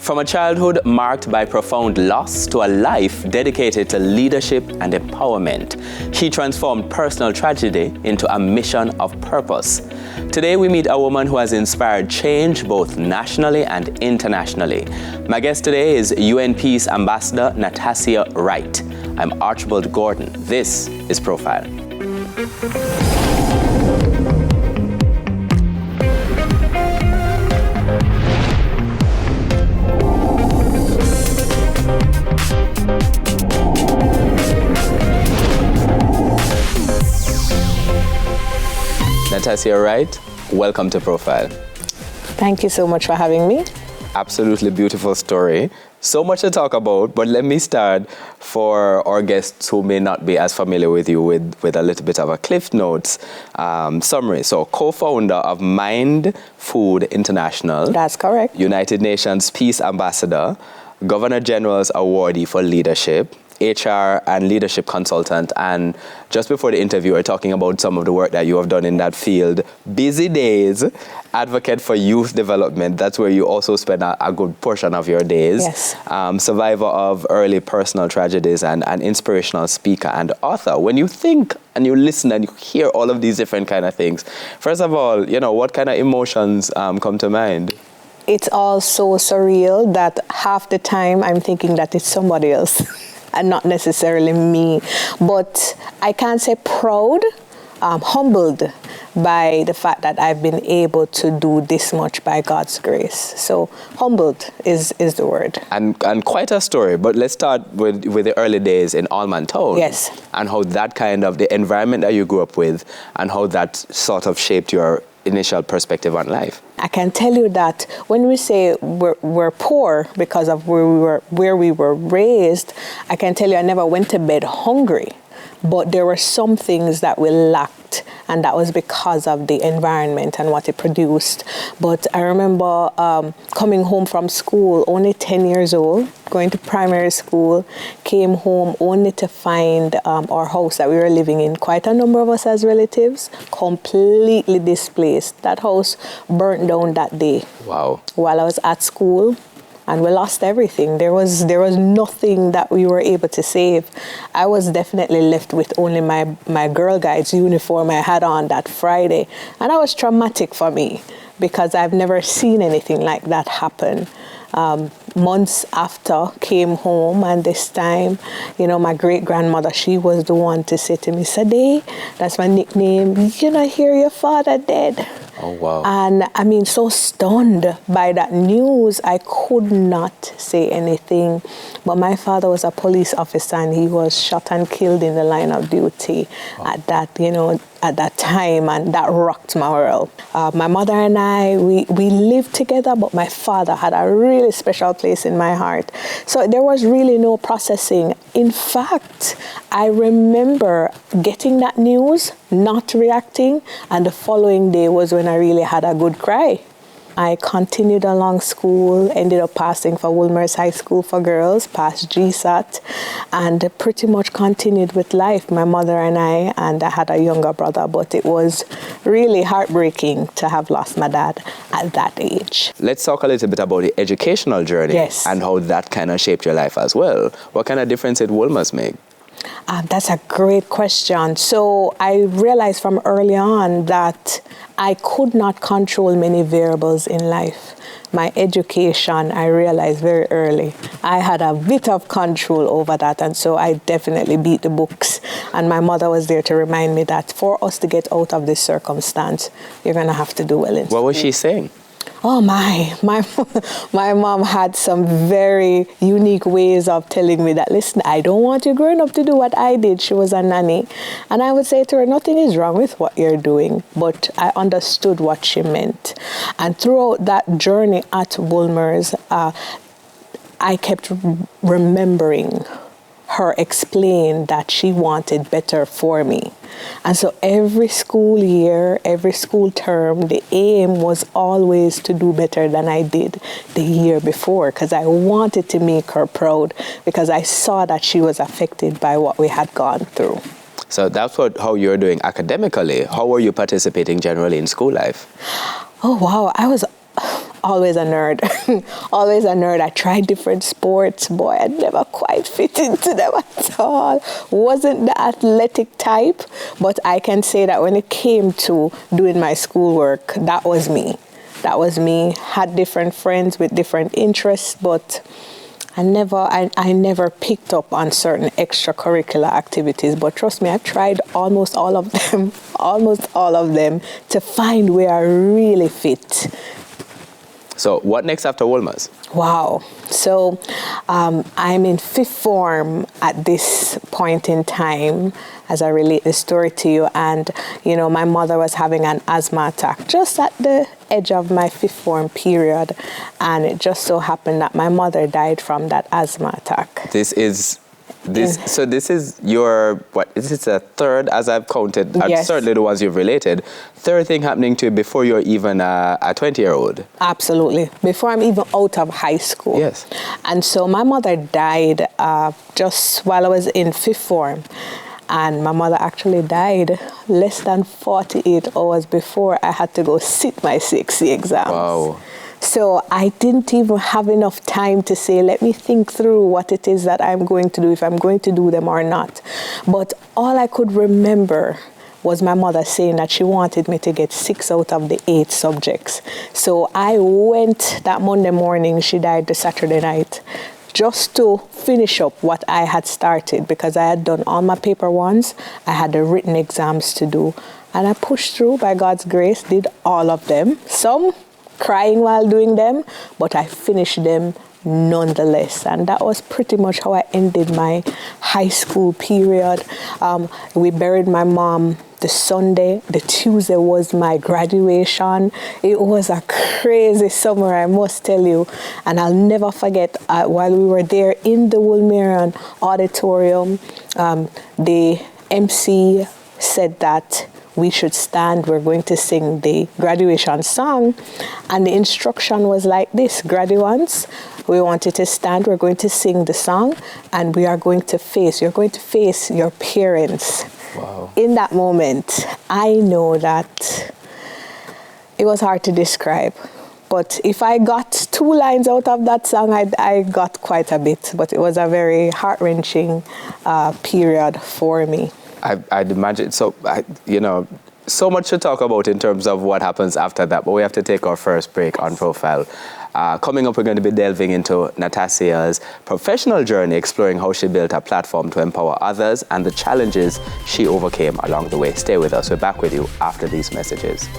From a childhood marked by profound loss to a life dedicated to leadership and empowerment, she transformed personal tragedy into a mission of purpose. Today we meet a woman who has inspired change both nationally and internationally. My guest today is UN Peace Ambassador Natassia Wright. I'm Archibald Gordon. This is Profile. Natassia Wright, welcome to Profile. Thank you so much for having me. Absolutely beautiful story. So much to talk about, but let me start for our guests who may not be as familiar with you with a little bit of a Cliff Notes summary. So, co-founder of Mind Food International. That's correct. United Nations Peace Ambassador, Governor General's Awardee for Leadership, HR and leadership consultant, and just before the interview, we're talking about some of the work that you have done in that field. Busy days, advocate for youth development. That's where you also spend a good portion of your days. Yes. Survivor of early personal tragedies and an inspirational speaker and author. When you think and you listen and you hear all of these different kind of things, first of all, what kind of emotions come to mind? It's all so surreal that half the time I'm thinking that it's somebody else. And not necessarily me, but I can't say proud, humbled by the fact that I've been able to do this much by God's grace. So humbled is the word. And quite a story, but let's start with the early days in Allman Town. Yes. And how that kind of the environment that you grew up with and how that sort of shaped your initial perspective on life. I can tell you that when we say we're poor because of where we were raised, I can tell you I never went to bed hungry, but there were some things that we lacked, and that was because of the environment and what it produced. But I remember coming home from school, only 10 years old, going to primary school, came home only to find our house that we were living in, quite a number of us as relatives, completely displaced. That house burnt down that day. Wow. While I was at school. And we lost everything. There was nothing that we were able to save. I was definitely left with only my Girl Guides uniform I had on that Friday. And that was traumatic for me because I've never seen anything like that happen. Months after, came home, and this time, my great-grandmother, she was the one to say to me, Sade, that's my nickname, hear your father dead. Oh, wow. And so stunned by that news, I could not say anything. But my father was a police officer, and he was shot and killed in the line of duty at that time, and that rocked my world. My mother and I, we lived together, but my father had a really special place in my heart. So there was really no processing. In fact, I remember getting that news, not reacting, and the following day was when I really had a good cry. I continued along school, ended up passing for Wolmer's High School for Girls, passed GSAT, and pretty much continued with life, my mother and I had a younger brother, but it was really heartbreaking to have lost my dad at that age. Let's talk a little bit about the educational journey. Yes. And how that kind of shaped your life as well. What kind of difference did Wolmer's make? That's a great question. So I realized from early on that I could not control many variables in life. My education, I realized very early, I had a bit of control over that, and so I definitely beat the books. And my mother was there to remind me that for us to get out of this circumstance, you're going to have to do well in school. What was she saying? Oh my mom had some very unique ways of telling me that, listen, I don't want you growing up to do what I did. She was a nanny. And I would say to her, nothing is wrong with what you're doing. But I understood what she meant. And throughout that journey at Wolmer's, I kept remembering her explain that she wanted better for me. And so every school year, every school term, the aim was always to do better than I did the year before, because I wanted to make her proud, because I saw that she was affected by what we had gone through. So that's how you're doing academically. How were you participating generally in school life? Oh, wow. I was always a nerd. Always a nerd. I tried different sports. Boy, I never quite fit into them at all. Wasn't the athletic type, but I can say that when it came to doing my schoolwork, that was me. That was me. Had different friends with different interests, but I never picked up on certain extracurricular activities. But trust me, I've tried almost all of them, to find where I really fit. So what next after Wolmer's? Wow. So I'm in 5th form at this point in time as I relate the story to you. And, you know, my mother was having an asthma attack just at the edge of my 5th form period. And it just so happened that my mother died from that asthma attack. So this is your, what, is it a third, as I've counted, Yes. certainly the ones you've related, third thing happening to you before you're even a 20-year-old? Absolutely. Before I'm even out of high school. Yes. And so my mother died just while I was in 5th form. And my mother actually died less than 48 hours before I had to go sit my CXC exams. Wow. So I didn't even have enough time to say, let me think through what it is that I'm going to do, if I'm going to do them or not. But all I could remember was my mother saying that she wanted me to get 6 out of the 8 subjects. So I went that Monday morning, she died the Saturday night, just to finish up what I had started, because I had done all my paper ones. I had the written exams to do. And I pushed through by God's grace, did all of them. Some crying while doing them, but I finished them nonetheless. And that was pretty much how I ended my high school period. We buried my mom the Sunday. The Tuesday was my graduation. It was a crazy summer, I must tell you. And I'll never forget, while we were there in the Woolmerian Auditorium, the MC said that we should stand, we're going to sing the graduation song. And the instruction was like this: graduates, we want you to stand, we're going to sing the song, and you're going to face your parents. Wow. In that moment, I know that it was hard to describe. But if I got 2 lines out of that song, I got quite a bit. But it was a very heart-wrenching period for me. I'd imagine, so much to talk about in terms of what happens after that, but we have to take our first break on Profile. Coming up, we're going to be delving into Natassia's professional journey, exploring how she built a platform to empower others and the challenges she overcame along the way. Stay with us. We're back with you after these messages.